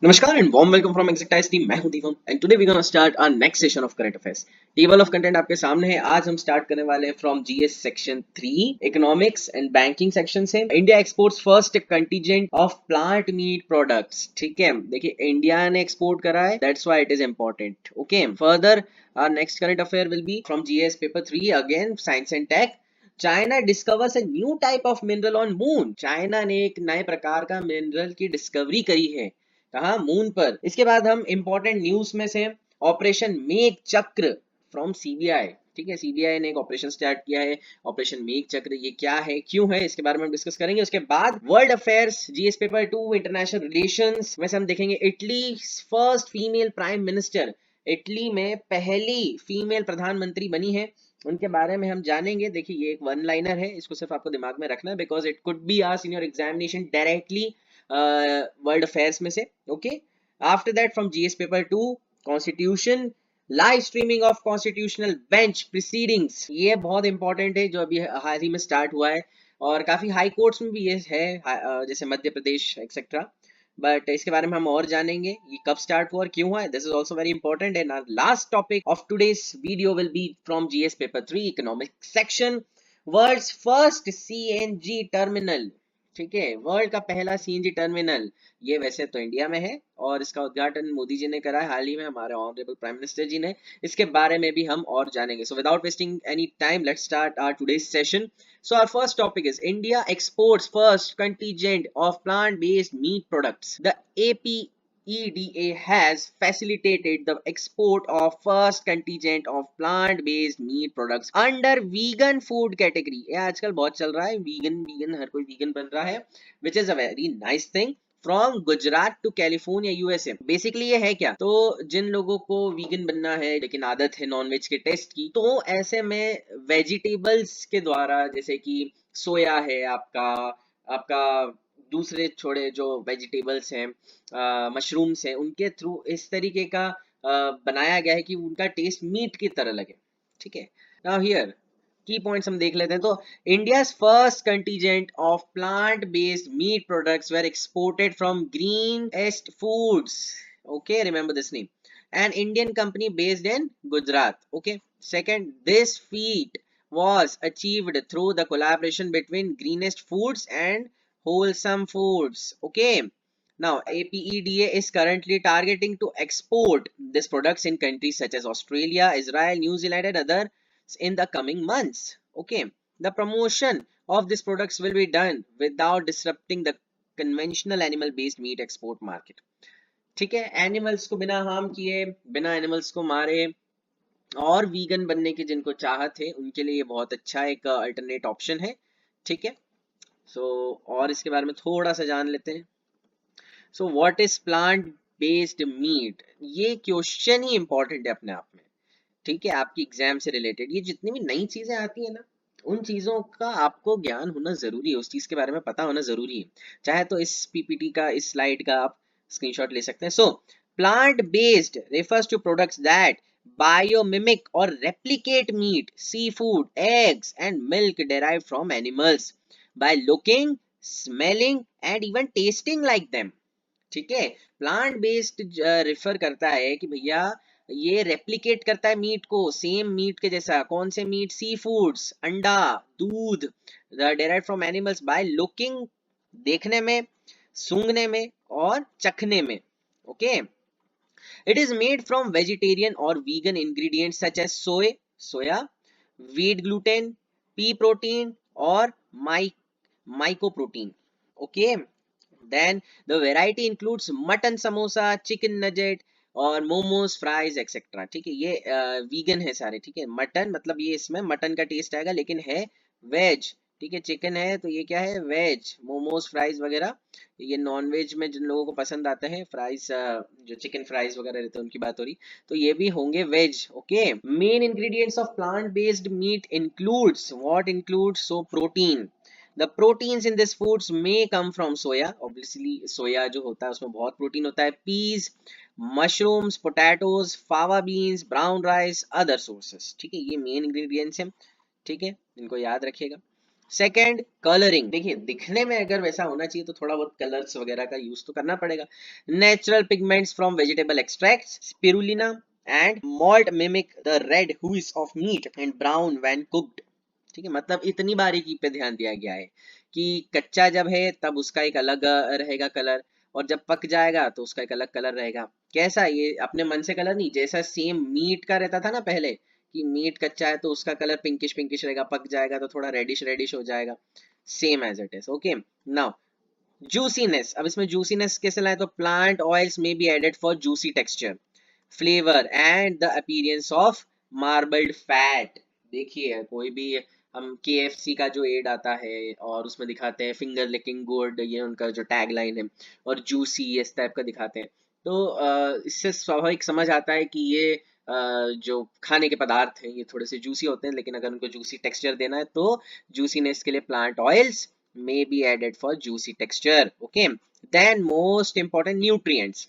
नमस्कार and warm welcome from Exactize team. मैं हूं Deepam and today we gonna start our next session of current affairs. Table of content आपके सामने है। आज हम स्टार्ट करने वाले हैं from GS section 3 economics and banking section से। India exports first contingent of plant meat products. ठीक है, देखिए इंडिया ने एक्सपोर्ट करा है, that's why it is important. Okay, further our next current affair will be from GS paper 3 again science and tech. China discovers a new type of mineral on moon. China ने एक नए प्रकार का mineral की discovery करी है। कहा? Moon पर। इसके बाद हम इंपॉर्टेंट न्यूज में से ऑपरेशन मेघ चक्र फ्रॉम सीबीआई। ठीक है, सीबीआई ने एक ऑपरेशन स्टार्ट किया है, ऑपरेशन मेघ चक्र। ये क्या है, क्यों है, इसके बारे में हम डिस्कस करेंगे। उसके बाद world affairs GS paper 2 international relations में से हम देखेंगे Italy first female prime minister. Italy में पहली फीमेल प्रधानमंत्री बनी है, उनके बारे में हम जानेंगे। देखिए ये एक वन लाइनर है, इसको सिर्फ आपको दिमाग में रखना है because it could be asked in your examination directly world affairs में से। Okay, after that from GS paper 2 constitution, live streaming of constitutional bench proceedings. ये बहुत इंपॉर्टेंट है जो अभी हाल ही में स्टार्ट हुआ है और काफी हाई कोर्ट्स में भी ये है, जैसे मध्य प्रदेश एक्सेट्रा। बट इसके बारे में हम और जानेंगे, ये कब स्टार्ट हुआ और क्यों हुआ है। This is also very important and last topic of today's video will be from GS paper 3 economic section, world's first CNG terminal. ठीक है, वर्ल्ड का पहला सीएनजी टर्मिनल, ये वैसे तो इंडिया में है और इसका उद्घाटन मोदी जी ने करा है हाल ही में, हमारे ऑनरेबल प्राइम मिनिस्टर जी ने। इसके बारे में भी हम और जानेंगे। So without wasting any time let's start our today's session. So our first topic is India exports first contingent of plant-based meat products. The APEDA has facilitated the export of first contingent of plant-based meat products under vegan food category. ये आजकल बहुत चल रहा है, vegan हर कोई vegan बन रहा है, which is a very nice thing. From Gujarat to California USA. Basically ये है क्या, तो जिन लोगों को वीगन बनना है लेकिन आदत है नॉनवेज के टेस्ट की, तो ऐसे में वेजिटेबल्स के द्वारा, जैसे कि सोया है आपका आपका दूसरे छोड़े जो वेजिटेबल्स हैं, मशरूम्स हैं, उनके थ्रू इस तरीके का बनाया गया है कि उनका टेस्ट मीट की तरह लगे। ठीक है, नाउ हियर की पॉइंट्स हम देख लेते हैं। तो India's first contingent of plant-based meat products were exported from Greenest Foods. Okay, remember this name. An Indian company based in Gujarat. Okay. Second, this feat was achieved through the collaboration between Greenest Foods and Wholesome Foods. Okay. Now, APEDA is currently targeting to export these products in countries such as Australia, Israel, New Zealand, and other in the coming months. Okay, the promotion of these products will be done without disrupting the conventional animal based meat export market. ठीक है, animals को बिना harm किए, बिना animals को मारे और vegan बनने की जिनको चाहत है उनके लिए ये बहुत अच्छा एक अल्टरनेट ऑप्शन है। ठीक है, सो और इसके बारे में थोड़ा सा जान लेते हैं। So what is plant based meet, ये क्वेश्चन ही इंपॉर्टेंट है अपने आप में। ठीक है, आपकी एग्जाम से रिलेटेड ये जितनी भी नई चीजें आती है ना, उन चीजों का आपको ज्ञान होना जरूरी है, उस चीज के बारे में पता होना जरूरी है। चाहे तो इस पीपीटी का, इस स्लाइड का आप स्क्रीनशॉट ले सकते हैं। So plant based refers to products that biomimic or replicate meat, seafood, eggs and milk derived from animals by looking, smelling and even tasting like them. ठीक है, प्लांट बेस्ड रेफर करता है कि भैया ये रेप्लिकेट करता है मीट को, सेम मीट के जैसा। कौन से मीट? सी फूड्स, अंडा, दूध, derive from animals by looking, देखने में, सूंघने में और चखने में। Okay, it is made from vegetarian और vegan ingredients such as soya, wheat gluten, pea protein और mycoprotein. Okay, then the variety includes mutton samosa, chicken nugget और मोमोज, फ्राइज एक्सेट्रा। ठीक है, ये वीगन है सारे। ठीक है, मटन मतलब ये इसमें मटन का टेस्ट आएगा लेकिन है वेज। ठीक है, चिकन है तो ये क्या है, वेज। मोमोज, फ्राइज वगैरह ये नॉन वेज में जिन लोगों को पसंद आता है, फ्राइज जो चिकन फ्राइज वगैरह रहते हैं उनकी बात हो रही, तो ये भी होंगे veg. Okay, main ingredients of plant based meat includes what includes, so protein. The proteins in this foods may come from soya. Obviously, soya जो होता है उसमें बहुत प्रोटीन होता है। Peas, mushrooms, potatoes, fava beans, brown rice, other sources. ठीक है, ये मेन इंग्रेडिएंट्स हैं। ठीक है, इनको याद रखिएगा। सेकेंड कलरिंग, देखिए दिखने में अगर वैसा होना चाहिए तो थोड़ा बहुत कलर्स वगैरह का यूज तो करना पड़ेगा। Natural pigments from vegetable extracts, spirulina and malt mimic the red hues of meat and brown when cooked. ठीक है, मतलब इतनी बारीकी पे ध्यान दिया गया है कि कच्चा जब है तब उसका एक अलग रहेगा कलर, और जब पक जाएगा तो उसका एक अलग कलर रहेगा। कैसा, ये अपने मन से कलर नहीं, जैसा सेम मीट का रहता था ना पहले, कि मीट कच्चा है तो उसका कलर पिंकिश पिंकिश रहेगा, पक जाएगा तो थोड़ा रेडिश रेडिश हो जाएगा, same as it is. Okay, now juiciness, अब इसमें जूसीनेस कैसे लाए, तो प्लांट ऑयल्स में be added for juicy texture, flavour and the appearance of marbled fat. देखिए कोई भी, हम KFC का जो एड आता है और उसमें दिखाते हैं फिंगर लिकिंग गुड, ये उनका जो टैग लाइन है, और जूसी इस टाइप का दिखाते हैं, तो इससे स्वाभाविक समझ आता है कि ये जो खाने के पदार्थ हैं ये थोड़े से जूसी होते हैं, लेकिन अगर उनको जूसी टेक्सचर देना है तो जूसीनेस के लिए plant oils may be added for juicy texture. Okay, then most important nutrients,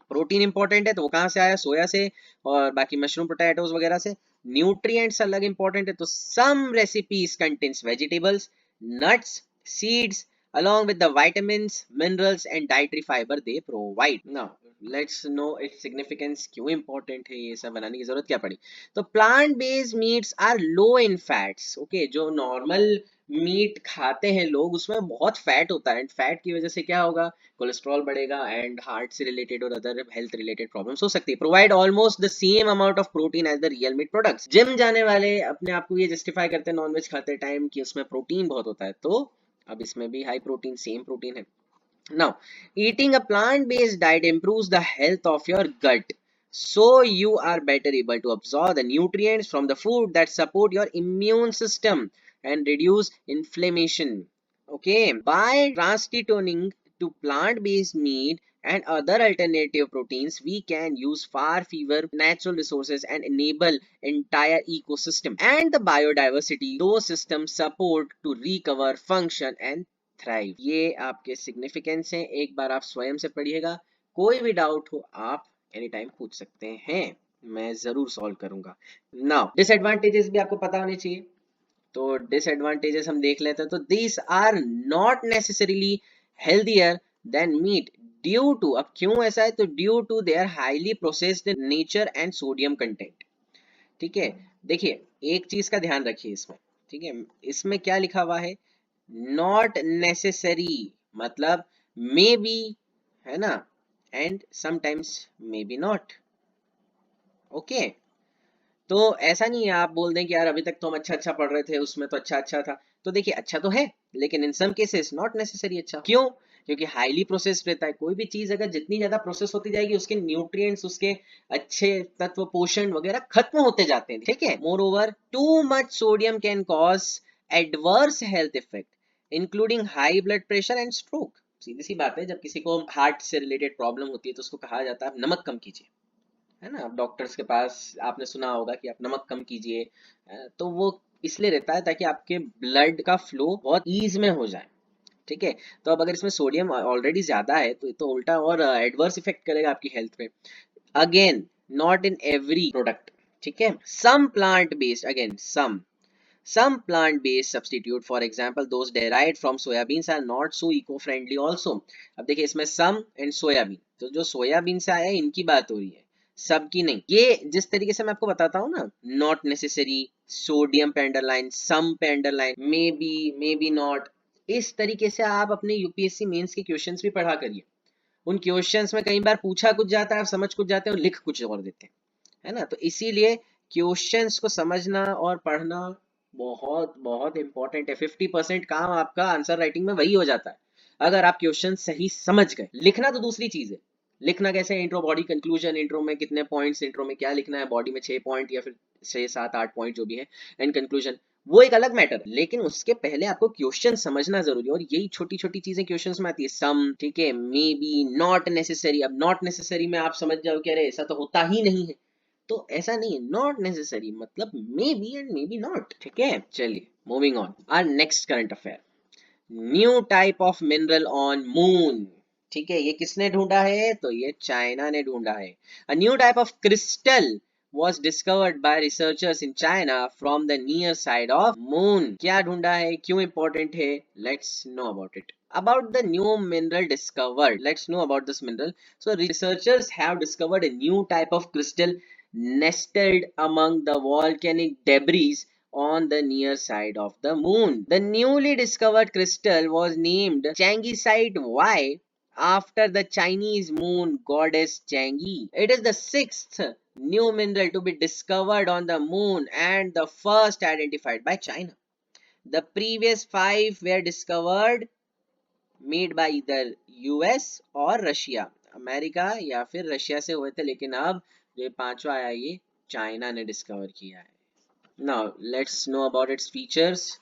protein important है तो वो कहाँ से आया, सोया से, और बाकी मशरूम पोटैटोज वगैरह से। न्यूट्रिएंट्स अलग इंपॉर्टेंट है तो some recipes contains vegetables, nuts, seeds along with the vitamins, minerals and dietary fiber they provide. Now let's know its significance, क्यों important है, ये सब बनाने की जरूरत क्या पड़ी। तो plant based meats are low in fats. Okay, जो नॉर्मल मीट खाते हैं लोग उसमें बहुत फैट होता है, एंड फैट की वजह से क्या होगा, कोलेस्ट्रॉल बढ़ेगा एंड हार्ट से रिलेटेड और अदर हेल्थ रिलेटेड प्रॉब्लम्स हो सकती है। Provide almost the same amount of protein as the real meat products. Gym जाने वाले अपने आप को ये जस्टिफाई करते हैं नॉनवेज खाते टाइम कि उसमें प्रोटीन बहुत होता है, तो अब इसमें भी हाई प्रोटीन, सेम प्रोटीन है। Now, eating a plant-based diet improves the health of your gut. So you are better able to absorb the nutrients from the food that support your immune system and reduce inflammation. Okay, by transitioning to plant-based meat and other alternative proteins, we can use far fewer natural resources and enable entire ecosystem and the biodiversity those systems support to recover, function and thrive. ये आपके significance हैं, एक बार आप स्वयं से पढ़िएगा, कोई भी डाउट हो आप एनी टाइम पूछ सकते हैं, मैं जरूर सॉल्व करूंगा। नाउ डिसएडवांटेजेस भी आपको पता होने चाहिए, तो डिसएडवांटेजेस हम देख लेते हैं। तो these are not necessarily healthier than meat due to, अब क्यों ऐसा है, तो due to their highly processed nature and sodium content. ठीक है, देखिए एक चीज का ध्यान रखिए इसमें, ठीक है, इसमें क्या लिखा हुआ है, नॉट नेसेसरी, मतलब मे बी, है ना, and sometimes may be not. Okay, तो ऐसा नहीं है आप बोल दें कि यार अभी तक तो हम अच्छा अच्छा पढ़ रहे थे उसमें तो अच्छा अच्छा था, तो देखिए अच्छा तो है लेकिन इन सम केसेस नॉट नेसेसरी अच्छा। क्यों, क्योंकि हाईली प्रोसेस्ड रहता है, कोई भी चीज अगर जितनी ज्यादा प्रोसेस होती जाएगी उसके न्यूट्रिएंट्स, उसके अच्छे तत्व पोषण वगैरह खत्म होते जाते हैं। ठीक है, moreover too much sodium can cause adverse health effect including high blood pressure and stroke. सीधी सी बात है, जब किसी को हार्ट से रिलेटेड प्रॉब्लम होती है तो उसको कहा जाता है आप नमक कम कीजिए, है ना, आप डॉक्टर्स के पास आपने सुना होगा कि आप नमक कम कीजिए, तो वो इसलिए रहता है ताकि आपके ब्लड का फ्लो बहुत ईज में हो जाए। ठीक है, तो अब अगर इसमें सोडियम ऑलरेडी ज्यादा है तो ये तो उल्टा और एडवर्स इफेक्ट करेगा आपकी हेल्थ पे। Again not in every product, ठीक है, some plant based, again some plant based substitute for example those derived from soybeans are not so eco friendly also। अब देखिए इसमें some and soybean, तो जो सोयाबीन से आया है इनकी बात हो रही है, सबकी नहीं। ये जिस तरीके से मैं आपको बताता हूँ ना, नॉट नेसेसरी, सोडियम पे अंडरलाइन, सम पे अंडरलाइन, मे बी नॉट, इस तरीके से आप अपने यूपीएससी मेंस के क्वेश्चंस भी पढ़ा करिए। उन क्वेश्चंस में कई बार पूछा कुछ जाता है, आप समझ कुछ जाते हैं और लिख कुछ और देते हैं, है ना, तो इसीलिए क्वेश्चंस को समझना और पढ़ना बहुत बहुत इंपॉर्टेंट है। 50% काम आपका आंसर राइटिंग में वही हो जाता है अगर आप क्वेश्चन सही समझ गए। लिखना तो दूसरी चीज है, लिखना कैसे, इंट्रो बॉडी कंक्लूजन, इंट्रो में कितने पॉइंट्स, इंट्रो में क्या लिखना है, बॉडी में 6 पॉइंट या फिर 6 7 8 पॉइंट जो भी है, एंड कंक्लूजन, वो एक अलग मैटर है, लेकिन उसके पहले आपको क्वेश्चन समझना जरूरी है, और यही छोटी छोटी चीजें क्वेश्चन में आती है। सम, ठीक है, मे बी, नॉट नेसेसरी। अब नॉट नेसेसरी में आप समझ जाओ कि अरे ऐसा तो होता ही नहीं है, तो ऐसा नहीं है, नॉट नेसेसरी मतलब maybe and maybe not. ठीक है, चलिए moving on, our next current affair, new type of mineral on moon. ठीक है, ये किसने ढूंढा है, तो ये चाइना ने ढूंढा है। अ new type of crystal was discovered by researchers in China from the near side of moon. क्या ढूंढा है, क्यों important है? Let's know about it. About the new mineral discovered. Let's know about this mineral. So researchers have discovered a new type of crystal nestled among the volcanic debris on the near side of the moon. The newly discovered crystal was named Changisite Y after the Chinese moon goddess Chang'e. It is the sixth new mineral to be discovered on the moon and the first identified by China. The previous five were discovered made by either US और Russia, America या फिर Russia से हुए थे, लेकिन अब जो ये पांचवा आया ये चाइना ने डिस्कवर किया है. Now let's know about its features.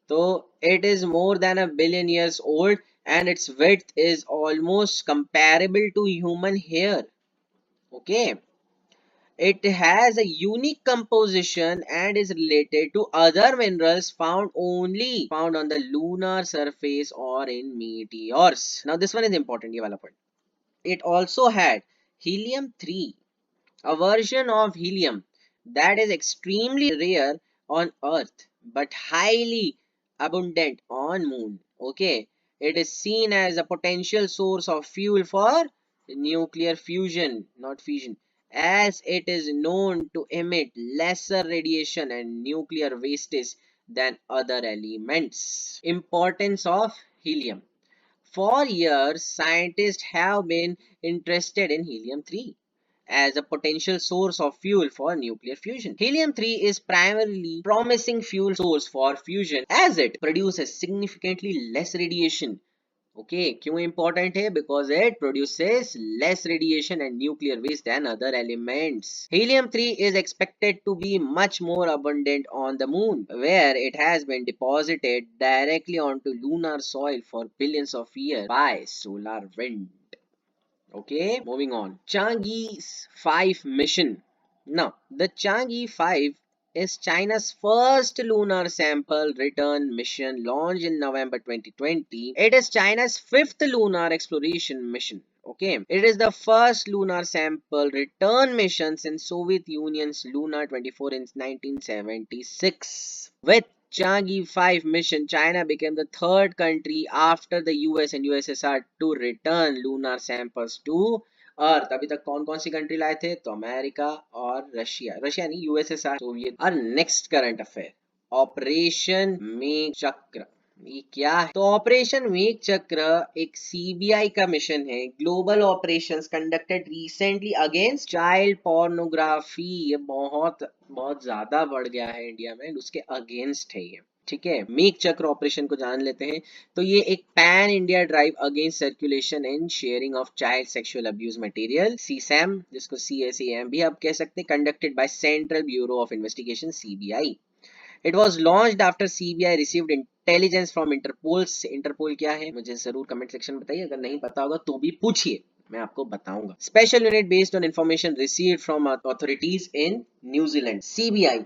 So it is more than a billion years old and its width is almost comparable to human hair. Okay. It has a unique composition and is related to other minerals found on the lunar surface or in meteors. Now this one is important, ये वाला point. It also had helium-3, a version of helium that is extremely rare on Earth but highly abundant on Moon. Okay, it is seen as a potential source of fuel for nuclear fusion, not fission, as it is known to emit lesser radiation and nuclear wastage than other elements. Importance of helium. For years, scientists have been interested in helium-3 as a potential source of fuel for nuclear fusion. Helium-3 is primarily promising fuel source for fusion as it produces significantly less radiation. Okay, क्यों important है? Because it produces less radiation and nuclear waste than other elements. Helium-3 is expected to be much more abundant on the moon, where it has been deposited directly onto lunar soil for billions of years by solar wind. Okay, moving on. Chang'e 5 mission. Now, the Chang'e 5 is China's first lunar sample return mission launched in November 2020. It is China's fifth lunar exploration mission. Okay, it is the first lunar sample return mission since Soviet Union's Luna 24 in 1976. With Chang'e 5 mission, China became the third country after the US and USSR to return lunar samples to अर्थ. अभी तक कौन कौन सी country लाए थे? तो America और Russia, Russia नहीं, USSR, Soviet. और नेक्स्ट करंट अफेयर, ऑपरेशन मेघ चक्र. ये क्या है? तो ऑपरेशन मेघ चक्र एक सीबीआई का मिशन है. Global operations conducted recently against child pornography. ये बहुत बहुत ज्यादा बढ़ गया है इंडिया में, उसके अगेंस्ट है ये. ठीक है, मेघ चक्र ऑपरेशन को जान लेते हैं. तो ये एक pan India drive against circulation and sharing of child sexual abuse material, CSAM, जिसको सीएसएम भी आप कह सकते हैं, conducted by Central Bureau of Investigation, CBI. It was launched after CBI received intelligence from Interpol. Interpol क्या है मुझे जरूर कमेंट सेक्शन में बताइए, अगर नहीं पता होगा तो भी पूछिए, मैं आपको बताऊंगा. Special unit based on information received from authorities in New Zealand. CBI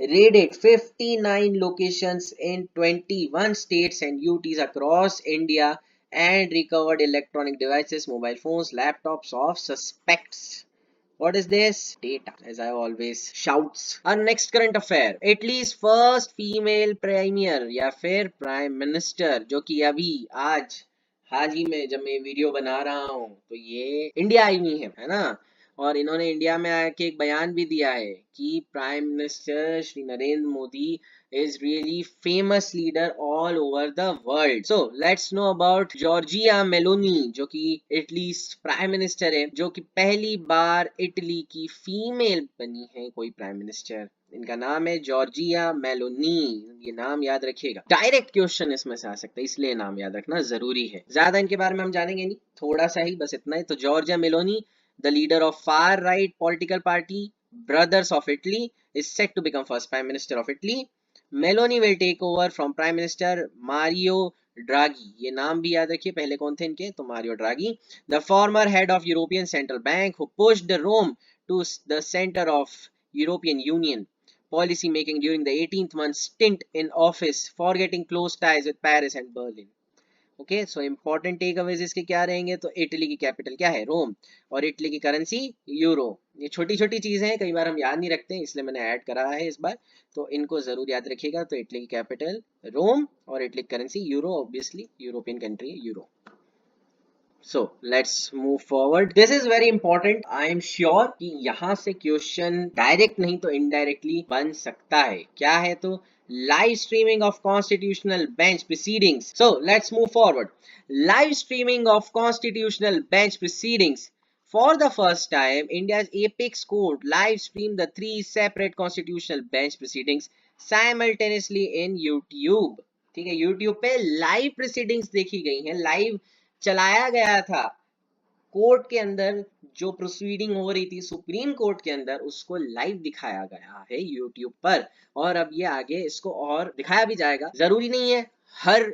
raided 59 locations in 21 states and UTs across India and recovered electronic devices, mobile phones, laptops of suspects. What is this? Data, as I always shouts. Our next current affair. Italy's first female premier या फिर prime minister, जो कि अभी आज हाल ही में जब मैं video बना रहा हूँ तो ये इंडिया आई हुई है ना. और इन्होंने इंडिया में आके एक बयान भी दिया है कि prime minister Shri Narendra Modi is really famous leader all over the world. So let's know about Giorgia Meloni, जो कि इटली प्राइम मिनिस्टर है, जो कि पहली बार इटली की फीमेल बनी है कोई प्राइम मिनिस्टर. इनका नाम है जॉर्जिया मेलोनी. ये नाम याद रखिएगा, डायरेक्ट क्वेश्चन इसमें से आ सकता है, इसलिए नाम याद रखना जरूरी है. ज्यादा इनके बारे में हम जानेंगे नहीं, थोड़ा सा ही, बस इतना ही. तो Giorgia Meloni, the leader of far-right political party Brothers of Italy, is set to become first Prime Minister of Italy. Meloni will take over from Prime Minister Mario Draghi. ये नाम भी याद रखिए, पहले कौन थे इनके? तो Mario Draghi, the former head of European Central Bank, who pushed the Rome to the center of European Union policy making during the 18th month stint in office, forgetting close ties with Paris and Berlin. Okay, so important takeaways इसके क्या रहेंगे? तो Italy की capital क्या है? रोम, और Italy की currency euro. ये छोटी छोटी चीजें हैं, कई बार हम याद नहीं रखते, इसलिए मैंने ऐड करा है इस बार, तो इनको जरूर याद रखिएगा। तो इटली की कैपिटल रोम और इटली की currency euro, obviously European country euro. So let's move forward. This is very important. I am sure कि यहाँ से क्वेश्चन डायरेक्ट नहीं तो इनडायरेक्टली बन सकता है। क्या है? तो live streaming of constitutional bench proceedings. So let's move forward. Live streaming of constitutional bench proceedings. For the first time, India's apex court live streamed the three separate constitutional bench proceedings simultaneously in YouTube. ठीक है, YouTube पे live proceedings देखी गई हैं, live चलाया गया था। Court के अंदर जो प्रोसीडिंग हो रही थी सुप्रीम कोर्ट के अंदर, उसको लाइव दिखाया गया है यूट्यूब पर, और अब ये आगे इसको और दिखाया भी जाएगा। जरूरी नहीं है हर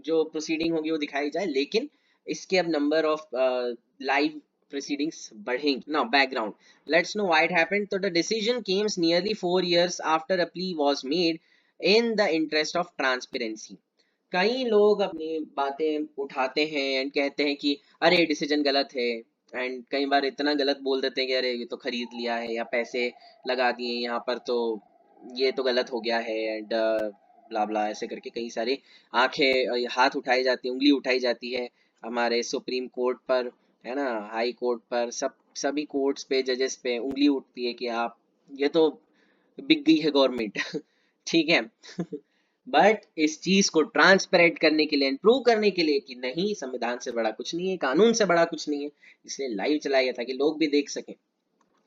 जो प्रोसीडिंग होगी वो दिखाई जाए, लेकिन इसके अब नंबर ऑफ लाइव proceedings बढ़ेंगी। Now background, let's know why it happened. So the decision came nearly 4 years after a plea was made in the interest of transparency. कई लोग अपनी बातें उठाते हैं एंड कहते हैं कि अरे डिसीजन गलत है, एंड कई बार इतना गलत बोल देते हैं कि अरे ये तो खरीद लिया है या पैसे लगा दिए यहाँ पर, तो ये तो गलत हो गया है, एंड ब्ला ब्ला ऐसे करके कई सारे आंखें हाथ उठाई जाती है, उंगली उठाई जाती है हमारे सुप्रीम कोर्ट पर, है ना, हाई कोर्ट पर, सभी कोर्ट्स पे, जजेस पे उंगली उठती है कि आप, ये तो बिक गई है गवर्नमेंट। ठीक है। बट इस चीज को ट्रांसपेरेंट करने के लिए, इम्प्रूव करने के लिए कि नहीं, संविधान से बड़ा कुछ नहीं है, कानून से बड़ा कुछ नहीं है, इसलिए लाइव चलाया गया था कि लोग भी देख सकें।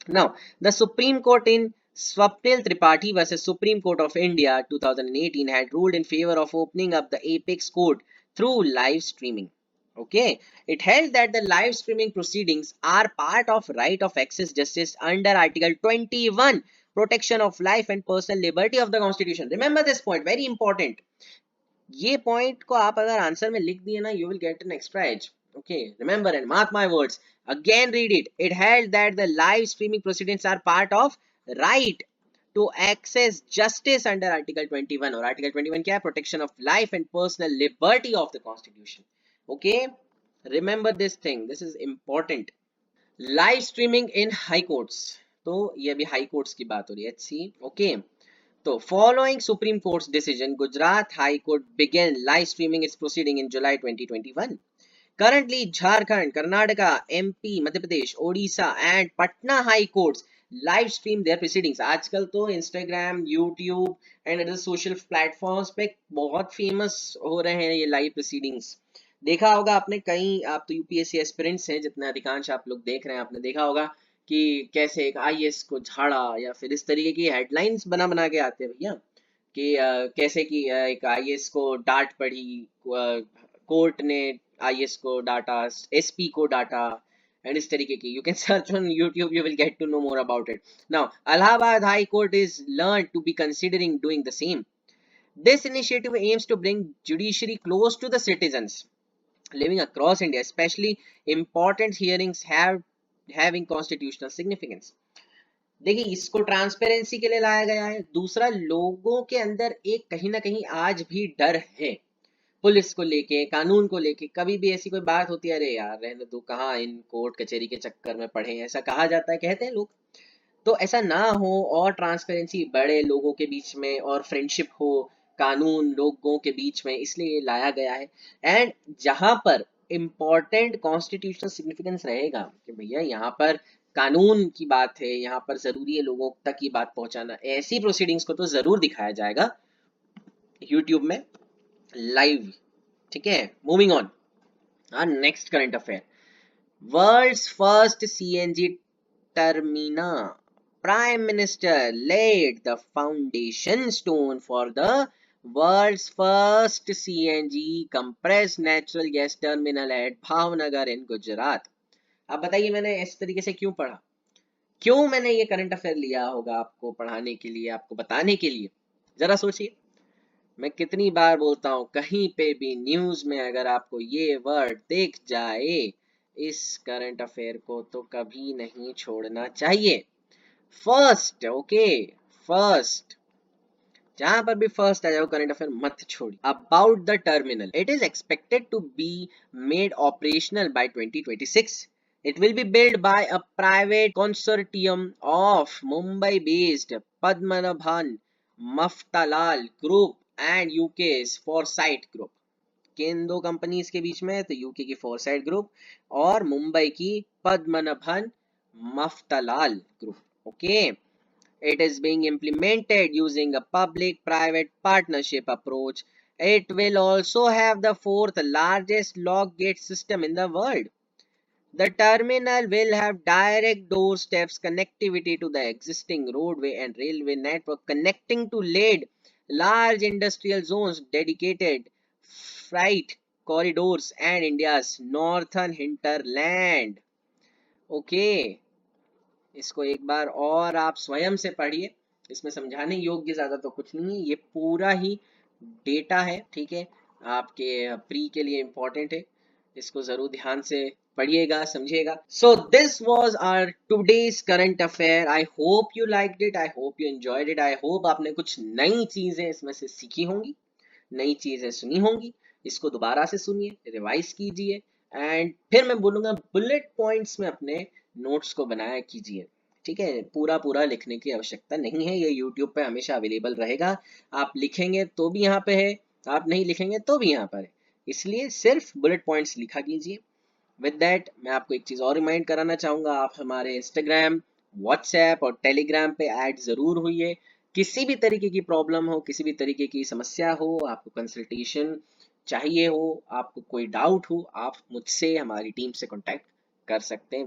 Now the supreme court in Swapnil Tripathi versus Supreme Court of India 2018 had ruled in favor of opening up the apex court through live streaming. Okay, it held that the live streaming proceedings are part of right of access justice under Article 21, protection of life and personal liberty of the Constitution. Remember this point, very important. ये point को आप अगर answer में लिख दिए ना, you will get an extra edge. Okay, remember and mark my words. Again, read it. It held that the live streaming proceedings are part of right to access justice under Article 21. और Article 21 क्या है? Protection of life and personal liberty of the Constitution. Okay, remember this thing. This is important. Live streaming in high courts. तो ये अभी high courts की बात हो रही है, HC. Okay. So, following Supreme Court's decision, Gujarat High Court began live streaming its proceeding in July 2021. Currently, Jharkhand, Karnataka, MP, Madhya Pradesh, Odisha and Patna High Courts live stream their proceedings. आजकल तो Instagram, YouTube and other social platforms पे बहुत famous हो रहे हैं ये live proceedings. देखा होगा आपने, कई, आप तो यूपीएससी एस्पिरेंट्स हैं जितने अधिकांश आप लोग देख रहे हैं, आपने देखा होगा कि कैसे एक आईएएस को झाड़ा, या फिर इस तरीके की हेडलाइंस बना बना के आते हैं भैया, कि कैसे कि एक आईएएस को डांट पड़ी, कोर्ट ने आईएएस को डांटा, एसपी को डांटा, एंड इस तरीके की। You can search on YouTube, you will get to know more about it. Now Allahabad High Court is learned to be considering doing the same. This initiative aims to bring judiciary close to the citizens living across India, especially important hearings having constitutional significance. देखिए, इसको transparency के लिए लाया गया है। दूसरा, लोगों के अंदर एक कहीं ना कहीं आज भी डर है पुलिस को लेके, कानून को लेके। कभी भी ऐसी कोई बात होती है, अरे यार रहने दो, कहाँ इन कोर्ट कचहरी के चक्कर में पड़े, ऐसा कहा जाता है, कहते हैं लोग। तो ऐसा ना हो और ट्रांसपेरेंसी बढ़े लोगों के बीच में, और फ्रेंडशिप हो, कानून लोगों के बीच में, इसलिए लाया गया है। एंड जहां पर इंपॉर्टेंट कॉन्स्टिट्यूशनल सिग्निफिकेंस रहेगा कि भैया यहाँ पर कानून की बात है, यहाँ पर जरूरी है लोगों तक ये बात पहुंचाना, ऐसी प्रोसीडिंग्स को तो जरूर दिखाया जाएगा यूट्यूब में लाइव। ठीक है, moving on, next current affair. World's first CNG terminal, Prime Minister laid the foundation stone for the world's first CNG compressed natural gas terminal at Bhavnagar in Gujarat. अब बताइए मैंने इस तरीके से क्यों पढ़ा, क्यों मैंने ये करंट अफेयर लिया होगा आपको पढ़ाने के लिए, आपको बताने के लिए? जरा सोचिए, मैं कितनी बार बोलता हूँ, कहीं पे भी न्यूज में अगर आपको ये वर्ड देख जाए, इस करंट अफेयर को तो कभी नहीं छोड़ना चाहिए। First, okay, first जहां पर भी फर्स्ट आ जाओ करंट अफेयर मत छोड़ी। About the terminal, it is expected to be made operational by 2026। It will be built by a private consortium of Mumbai-based Padmanabhan Maftalal Group and UK's Foresight Group। किन दो companies के बीच में? तो UK की foresight group और मुंबई की Padmanabhan Mafatlal group. Okay, it is being implemented using a public-private partnership approach. It will also have the fourth largest lock gate system in the world. The terminal will have direct doorsteps connectivity to the existing roadway and railway network, connecting to lead large industrial zones, dedicated freight corridors, and India's northern hinterland. Okay, इसको एक बार और आप स्वयं से पढ़िए, इसमें समझाने योग्य ज्यादा तो कुछ नहीं है, ये पूरा ही डेटा है, ठीक है, आपके प्री के लिए इंपॉर्टेंट है, इसको जरूर ध्यान से पढ़िएगा, समझिएगा। So this was our today's current affair. I hope you liked it, I hope you enjoyed it, I hope आपने कुछ नई चीजें इसमें से सीखी होंगी, नई चीजें सुनी होंगी। इसको दोबारा से सुनिए, रिवाइज कीजिए, एंड फिर मैं बोलूंगा बुलेट पॉइंट्स में अपने नोट्स को बनाया कीजिए, ठीक है। पूरा पूरा लिखने की आवश्यकता नहीं है, ये यूट्यूब पे हमेशा अवेलेबल रहेगा। आप लिखेंगे तो भी यहाँ पे है, आप नहीं लिखेंगे तो भी यहाँ पर है, इसलिए सिर्फ बुलेट पॉइंट्स लिखा कीजिए। विद दैट मैं आपको एक चीज और रिमाइंड कराना चाहूंगा, आप हमारे इंस्टाग्राम, व्हाट्सएप और टेलीग्राम पे ऐड जरूर हुई। किसी भी तरीके की प्रॉब्लम हो, किसी भी तरीके की समस्या हो, आपको कंसल्टेशन चाहिए हो, आपको कोई डाउट हो, आप मुझसे, हमारी टीम से कांटेक्ट कर सकते हैं।